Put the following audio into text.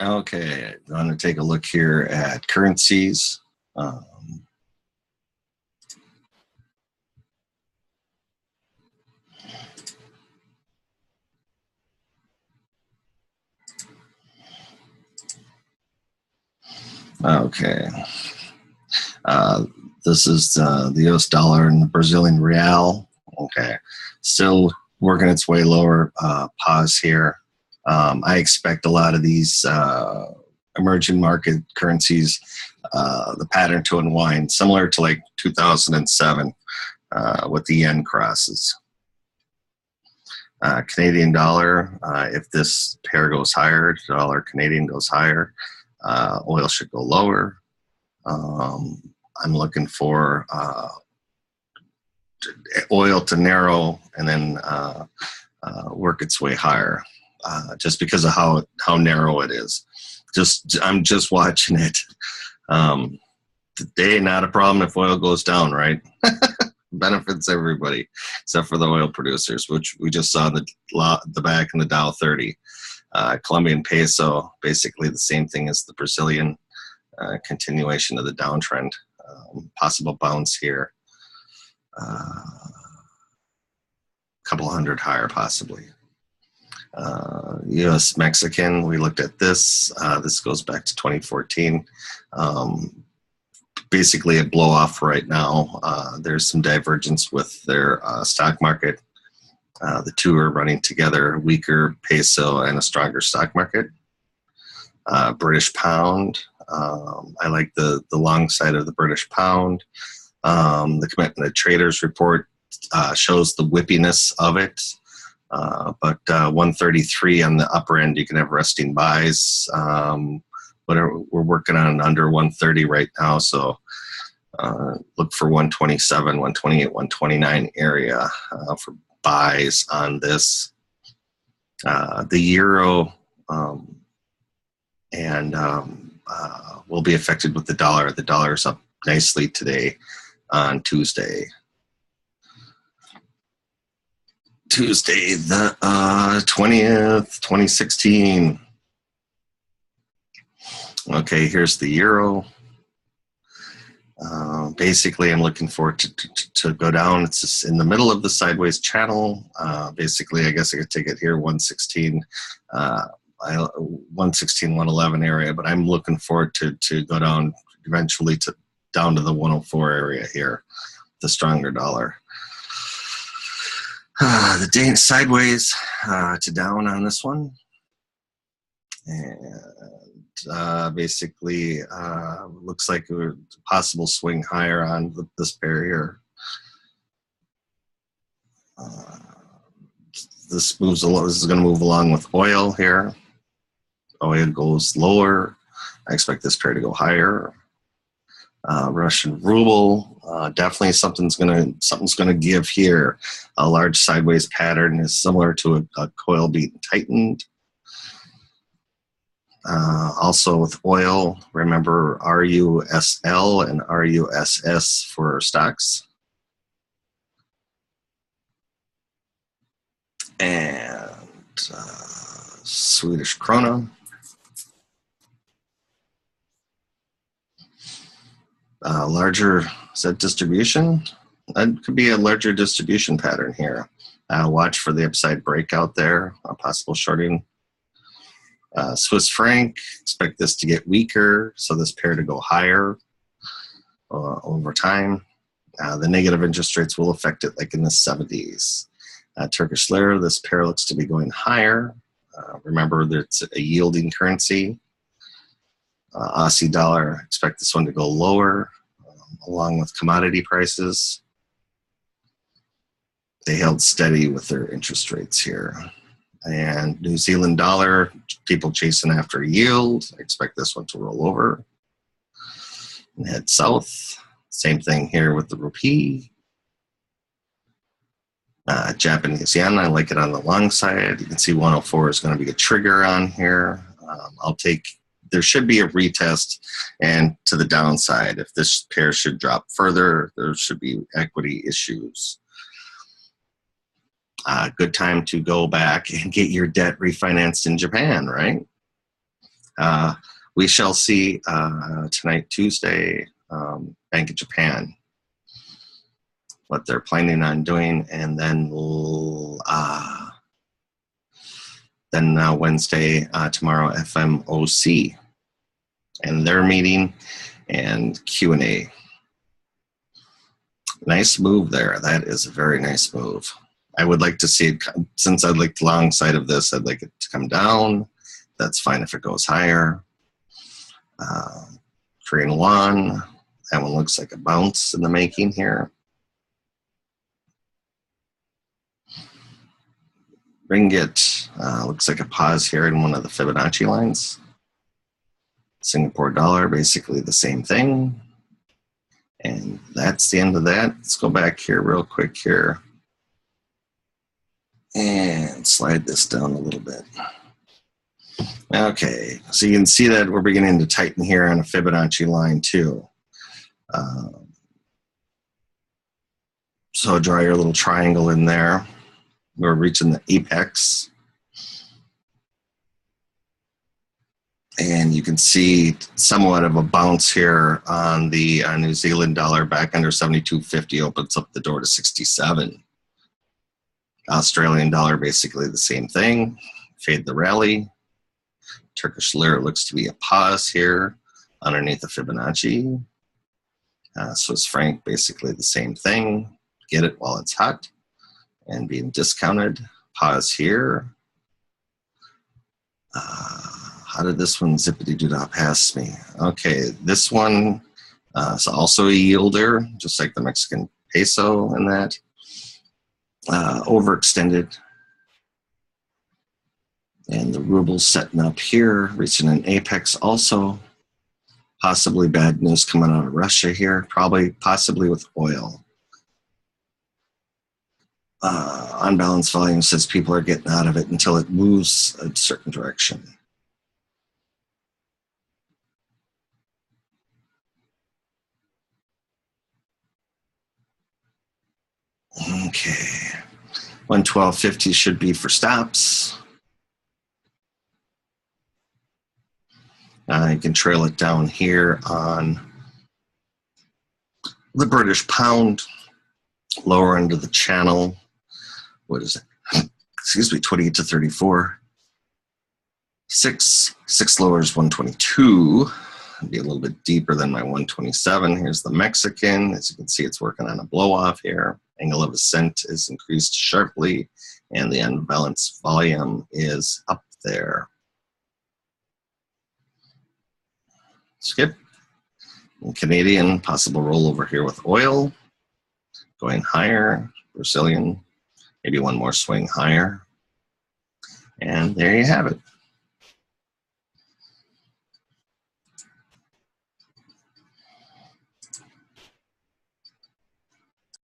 Okay, I'm going to take a look here at currencies. Um, okay, uh, this is the US dollar and the Brazilian real. Okay, still working its way lower. Pause here. I expect a lot of these emerging market currencies, the pattern to unwind, similar to like 2007 with the yen crosses. Canadian dollar, if this pair goes higher, dollar Canadian goes higher, oil should go lower. I'm looking for oil to narrow and then work its way higher, just because of how narrow it is. I'm just watching it. Today, not a problem if oil goes down, right? Benefits everybody except for the oil producers, which we just saw the back in the Dow 30. Colombian peso, basically the same thing as the Brazilian, continuation of the downtrend. Possible bounce here. Couple hundred higher possibly. US Mexican, we looked at this. This goes back to 2014. Basically a blow off right now. There's some divergence with their stock market. The two are running together, weaker peso and a stronger stock market. British pound, I like the long side of the British pound. The commitment of traders report shows the whippiness of it. But 133 on the upper end, you can have resting buys. Whatever, we're working on under 130 right now, so look for 127, 128, 129 area for buys on this. The euro will be affected with the dollar. The dollar is up nicely today on Tuesday. Tuesday, the 20th, 2016. Okay, here's the euro. Basically, I'm looking for it to go down. It's just in the middle of the sideways channel. Basically, I guess I could take it here, 116, 116, 111 area, but I'm looking for it to go down eventually down to the 104 area here, the stronger dollar. The day sideways to down on this one. And basically looks like a possible swing higher on this pair here. This moves along. This is going to move along with oil here. Oil goes lower. I expect this pair to go higher. Russian ruble, definitely something's gonna give here. A large sideways pattern is similar to a coil being tightened. Also with oil, remember RUSL and RUSS for stocks. And Swedish krona. Larger set distribution. That could be a larger distribution pattern here. Watch for the upside breakout there, a possible shorting. Swiss franc, expect this to get weaker, so this pair to go higher over time. The negative interest rates will affect it like in the 70s. Turkish lira, this pair looks to be going higher. Remember that it's a yielding currency. Aussie dollar, expect this one to go lower, along with commodity prices. They held steady with their interest rates here. And New Zealand dollar, people chasing after yield. I expect this one to roll over and head south. Same thing here with the rupee. Japanese yen, I like it on the long side. You can see 104 is going to be a trigger on here. There should be a retest and to the downside. If this pair should drop further, there should be equity issues. Good time to go back and get your debt refinanced in Japan, right? We shall see tonight, Tuesday, Bank of Japan, what they're planning on doing, and then Wednesday, tomorrow, FMOC, and their meeting and Q&A. Nice move there. That is a very nice move. I would like to see it, since I'd like the long side of this, I'd like it to come down. That's fine if it goes higher. Korean won, that one looks like a bounce in the making here. Ringgit looks like a pause here in one of the Fibonacci lines. Singapore dollar, basically the same thing. And that's the end of that. Let's go back here real quick here and slide this down a little bit. Okay, so you can see that we're beginning to tighten here on a Fibonacci line too. So draw your little triangle in there. We're reaching the apex. And you can see somewhat of a bounce here on the New Zealand dollar back under 72.50, opens up the door to 67. Australian dollar, basically the same thing. Fade the rally. Turkish lira looks to be a pause here underneath the Fibonacci. Swiss franc, basically the same thing. Get it while it's hot and being discounted. Pause here. How did this one zippity-doo-dah past me? Okay, this one is also a yielder, just like the Mexican peso and that. Overextended. And the ruble's setting up here, reaching an apex also. Possibly bad news coming out of Russia here, possibly with oil. Unbalanced volume says people are getting out of it until it moves a certain direction. Okay, 112.50 should be for stops. You can trail it down here on the British pound, lower end of the channel. What is it? Excuse me, 28 to 34. Six lowers 122. Be a little bit deeper than my 127. Here's the Mexican. As you can see, it's working on a blow off here. Angle of ascent is increased sharply, and the unbalanced volume is up there. Skip. And Canadian, possible rollover here with oil. Going higher. Brazilian, maybe one more swing higher. And there you have it.